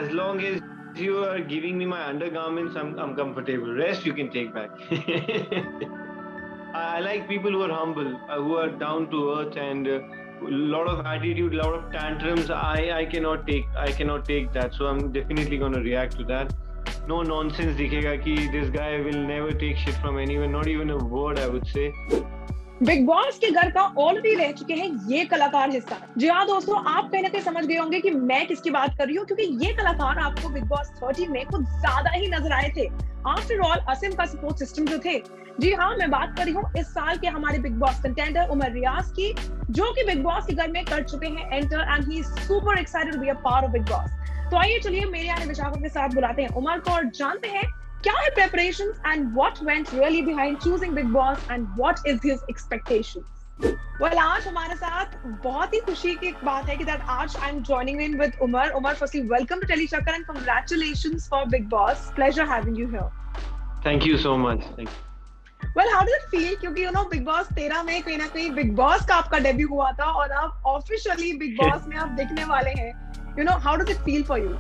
as long as you are giving me my undergarments, I'm comfortable. Rest you can take back. I like people who are humble, who are down to earth, and a lot of attitude, lot of tantrums. I cannot take that. So I'm definitely gonna react to that. No nonsense दिखेगा कि this guy will never take shit from anyone. Not even a word, I would say. Big boss के घर का already रह चुके हैं ये कलाकार हिस्सा। जी हाँ दोस्तों, आप कहीं ना कहीं समझ गए होंगे कि मैं किसकी बात कर रही हूँ, क्योंकि ये कलाकार आपको बिग बॉस 30 में कुछ ज्यादा ही नजर आए थे। आफ्टर ऑल असीम का सपोर्ट सिस्टम जो थे। जी हाँ, मैं बात कर रही हूँ इस साल के हमारे बिग बॉस कंटेंडर उमर रियाज की, जो कि बिग बॉस के घर में कर चुके हैं enter and he is super excited to be a part of Bigg Boss. तो आइए चलिए मेरे यानी विशाखा के साथ बुलाते हैं उमर को और जानते हैं क्या है preparations and what went really behind choosing Big Boss and what is his expectations. Well, आज हमारे साथ बहुत ही खुशी की बात है कि that आज I'm joining in with Umar. Umar, firstly, welcome to Teleshakar and congratulations for Big Boss. Pleasure having you here. Thank you so much. Thank you. Well, how does it feel? क्योंकि Big Boss 13 में कहीं ना कहीं Big Boss का आपका debut हुआ था और आप officially Big Boss में आप दिखने वाले हैं. How does it feel for you?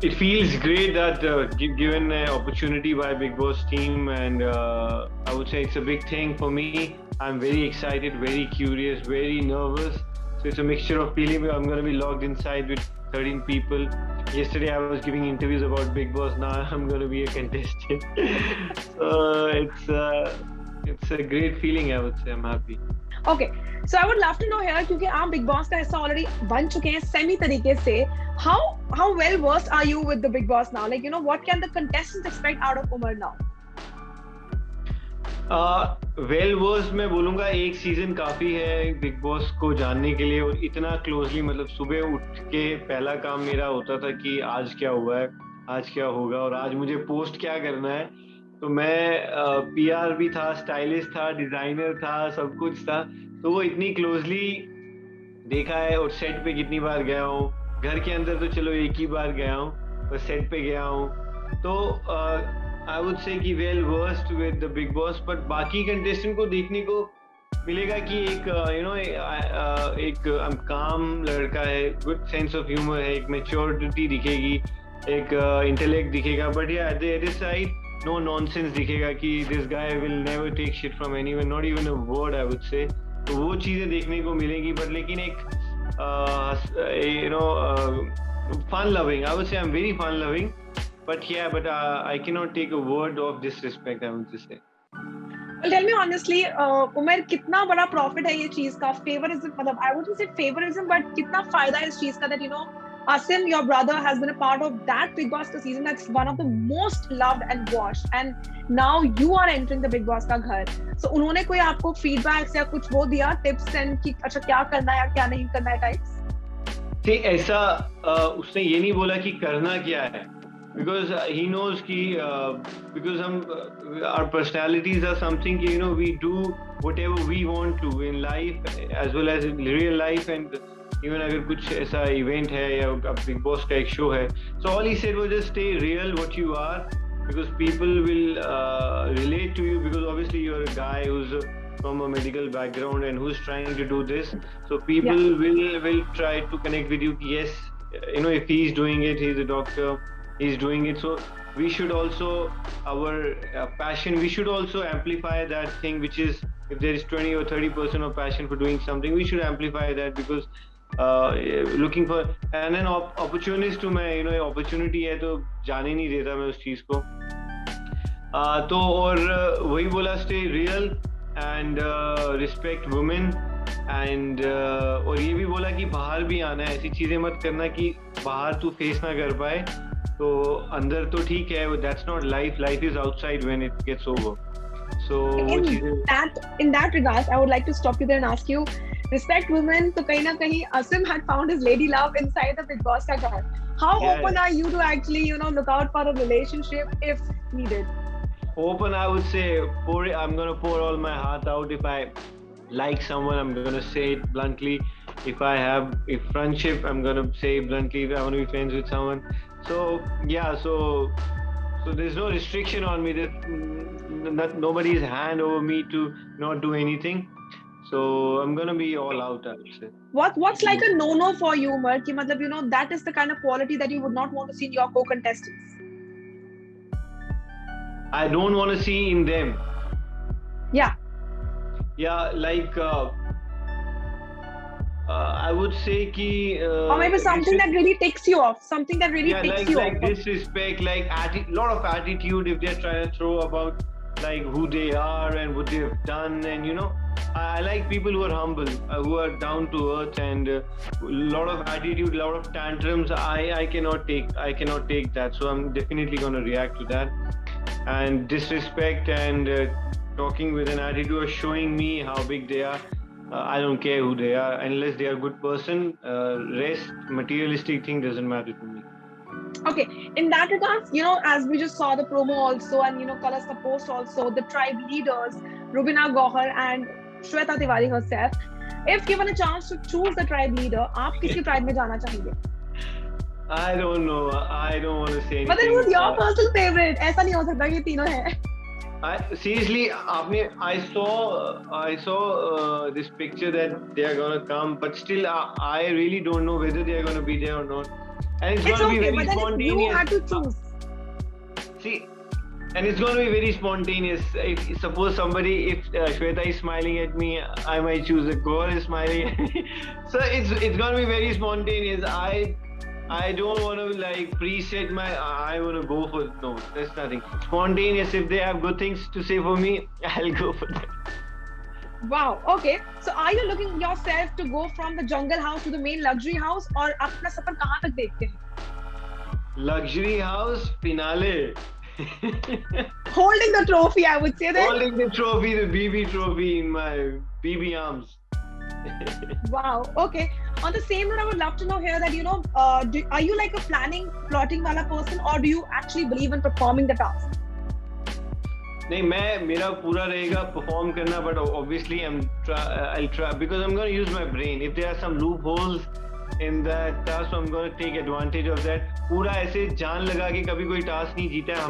It feels great that given an opportunity by Big Boss team, and I would say it's a big thing for me. I'm very excited, very curious, very nervous. So it's a mixture of feeling. I'm going to be locked inside with 13 people. Yesterday I was giving interviews about Big Boss. Now I'm going to be a contestant. So it's a great feeling, I would say. I'm happy. Okay, so I would love to know here, क्योंकि आप big boss का हिस्सा already बन चुके हैं semi तरीके से. How well versed are you with the Big Boss now? Like, what can the contestants expect out of Umar now? Well versed मैं बोलूँगा एक सीजन काफी है बिग बॉस को जानने के लिए, और इतना क्लोजली, मतलब सुबह उठ के पहला काम मेरा होता था कि आज क्या हुआ है, आज क्या होगा, और आज मुझे पोस्ट क्या करना है. तो मैं पीआर भी था, स्टाइलिस्ट था, डिजाइनर था, सब कुछ था. तो वो इतनी क्लोजली देखा है, और सेट पे कितनी बार गया हूँ. घर के अंदर तो चलो एक ही बार गया हूँ, पर सेट पे गया हूँ. तो आई वुड से कि well versed with the big boss. But बाकी कंटेस्टेंट को देखने को मिलेगा कि एक काम लड़का है, गुड सेंस ऑफ ह्यूमर है, एक मैच्योरिटी दिखेगी, एक इंटेलेक्ट दिखेगा. बट या at the other side no nonsense दिखेगा कि this guy will never take shit from anyone, not even a word, I would say. तो वो चीजें देखने को मिलेंगी. बट लेकिन एक fun loving, I would say I'm very fun loving, but I cannot take a word of disrespect, I would just say. Well, tell me honestly, Umar, कितना बड़ा प्रॉफिट है ये चीज का? फेवरिज्म, मतलब I wouldn't say favoritism, but कितना फायदा है इस चीज का that Asim, your brother, has been a part of that Big Boss season that's one of the most loved and watched, and now you are entering the Big Boss का घर. So उन्होंने कोई आपको feedbacks या कुछ वो दिया, tips and कि अच्छा क्या करना है या क्या नहीं करना है types? See, ऐसा उसने ये नहीं बोला कि करना क्या है, because he knows कि because our personalities are something कि we do whatever we want to in life as well as in real life, and even अगर कुछ ऐसा इवेंट है या बिग बॉस का एक शो है. So all he said was just stay real what you are, because people will relate to you, because obviously you're a guy who's from a medical background and who's trying to do this. So people will try to connect with you. Yes, if he's doing it, he's a doctor, he's doing it. So we should also, our passion, we should also amplify that thing, which is, if there is 20 or 30% of passion for doing something, we should amplify that, because looking for and an opportunist to मैं opportunity है तो जाने नहीं देता मैं उस चीज को. तो और वही बोला, stay real and respect women, and और ये भी बोला कि बाहर भी आना है, ऐसी चीजें मत करना कि बाहर तू फेस ना कर पाए, तो अंदर तो ठीक है, that's not life. Life is outside when it gets over. So in that regards, I would like to stop you there and ask you, respect women, तो कहीं ना कहीं Asim had found his lady love inside the Big Boss का घर. How open are you to actually look out for a relationship if needed? Open, I would say, I'm gonna pour all my heart out. If I like someone, I'm gonna say it bluntly. If I have a friendship, I'm gonna say it bluntly. If I want to be friends with someone, so yeah, so there's no restriction on me. There's nobody's hand over me to not do anything. So I'm gonna be all out, I would say. What's like a no for you, Umar? Ki matlab, you know, that is the kind of quality that you would not want to see in your co-contestants. I don't want to see in them. Yeah. Yeah, like I would say ki Or maybe something that really ticks you off. Something that really ticks you like off. disrespect, like lot of attitude if they're trying to throw about like who they are and what they've done, and you know, I like people who are humble, who are down to earth, and lot of attitude, lot of tantrums. I cannot take that, so I'm definitely going to react to that. And disrespect and talking with an attitude or showing me how big they are. I don't care who they are unless they are a good person. Rest materialistic thing doesn't matter to me. Okay, in that regards, you know, as we just saw the promo also, and you know, colors the post also, the tribe leaders, Rubina Gauhar and Shweta Tiwari herself, if given a chance to choose the tribe leader, आप किसकी tribe में जाना चाहेंगे? I don't know. I don't want to say anything. But then who's your personal favorite? ऐसा नहीं हो सकता कि तीनों हैं. Seriously, I saw this picture that they are gonna come, but still, I really don't know whether they are gonna be there or not. And it's gonna be very but then spontaneous. You had to choose. See, and it's gonna be very spontaneous. If suppose if Shweta is smiling at me, I might choose a girl is smiling at me. So it's gonna be very spontaneous. I don't want to like preset I want to go for no. That's nothing. Spontaneous. If they have good things to say for me, I'll go for that. Wow. Okay. So are you looking yourself to go from the jungle house to the main luxury house, और अपना सफर कहाँ तक देखते हैं? Luxury house finale. Holding the trophy, I would say that. Holding the trophy, the BB trophy in my BB arms. Wow. Okay. On the same note, I would love to know here that, you know, are you like a plotting wala person, or do you actually believe in performing the task? नहीं, मेरा पूरा रहेगा perform करना, but obviously I'll try because I'm going to use my brain. If there are some loopholes in that task, so I'm going to take advantage of that. पूरा ऐसे जान लगा के कभी कोई task नहीं जीता है.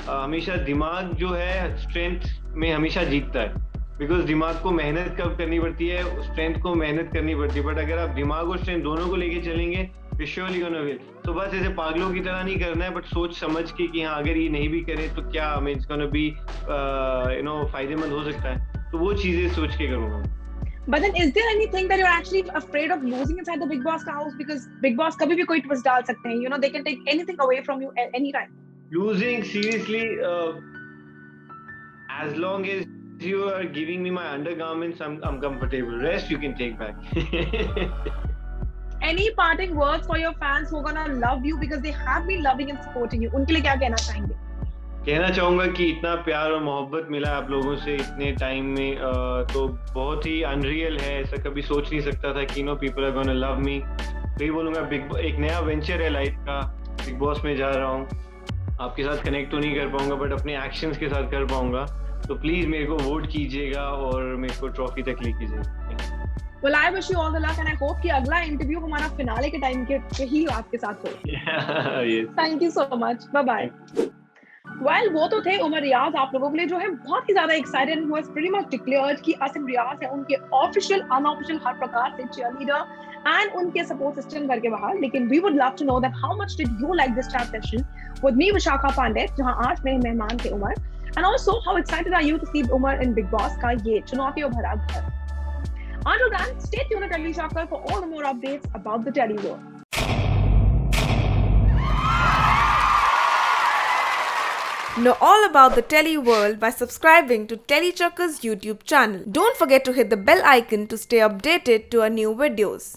हमेशा दिमाग जो है strength में हमेशा जीतता है. बिकॉज दिमाग को मेहनत कब करनी पड़ती है, स्ट्रेंथ को मेहनत करनी पड़ती है. बट अगर आप दिमाग और स्ट्रेंथ दोनों को लेके चलेंगे, श्योरली गोना विन. तो बस ऐसे पागलों की तरह नहीं करना है, बट सोच समझ के कि हाँ अगर ये नहीं भी करें तो क्या means gonna be you know फायदेमंद हो सकता है. तो वो चीजें सोच के करूंगा. But then is there anything that you're actually afraid of losing inside the Big Boss house? Because Big Boss कभी भी कोई twist डाल सकते हैं. You know, they can take anything away from you at any time. Losing, seriously, as long as you are giving me my undergarments, I'm comfortable. Rest you can take back. Any parting words for your fans who are gonna love you because they have been loving and supporting you? उनके लिए क्या कहना चाहेंगे? कहना चाहूंगा कि इतना प्यार और मोहब्बत मिला आप लोगों से इतने टाइम में, तो बहुत ही अनरियल है. ऐसा कभी सोच नहीं सकता था कि no people are gonna love me. तो ये बोलूंगा एक नया वेंचर है लाइफ का. बिग बॉस में जा रहा हूँ. आपके साथ कनेक्ट तो नहीं कर पाऊंगा, बट अपने एक्शंस के साथ कर पाऊंगा. तो प्लीज मेरे को वोट कीजिएगा और मेरे को ट्रॉफी तक लेके जाइए. Well, I wish you all the luck and I hope कि अगला इंटरव्यू हमारा फिनाले के टाइम के ही आपके साथ हो. Yes. Thank you so much. Bye bye. Well, वो तो थे उमर रियाज आप लोगों के लिए जो है बहुत ही ज्यादा excited and who has pretty much declared कि आसिम रियाज है उनके ऑफिशियल अनऑफिशियल हर प्रकार से cheerleader and उनके सपोर्ट सिस्टम घर के बाहर. लेकिन we would love to know that how much did you like this chat session with me, Vishakha Pandey, जहाँ आज मेरे मेहमान थे Umar. And also, how excited are you to see Umar in Big Boss का ये चुनौतियों भरा घर? Until then, stay tuned to Telly Shocker for all the more updates about the Telly world. Know all about the Telly world by subscribing to Telly Chakka's YouTube channel. Don't forget to hit the bell icon to stay updated to our new videos.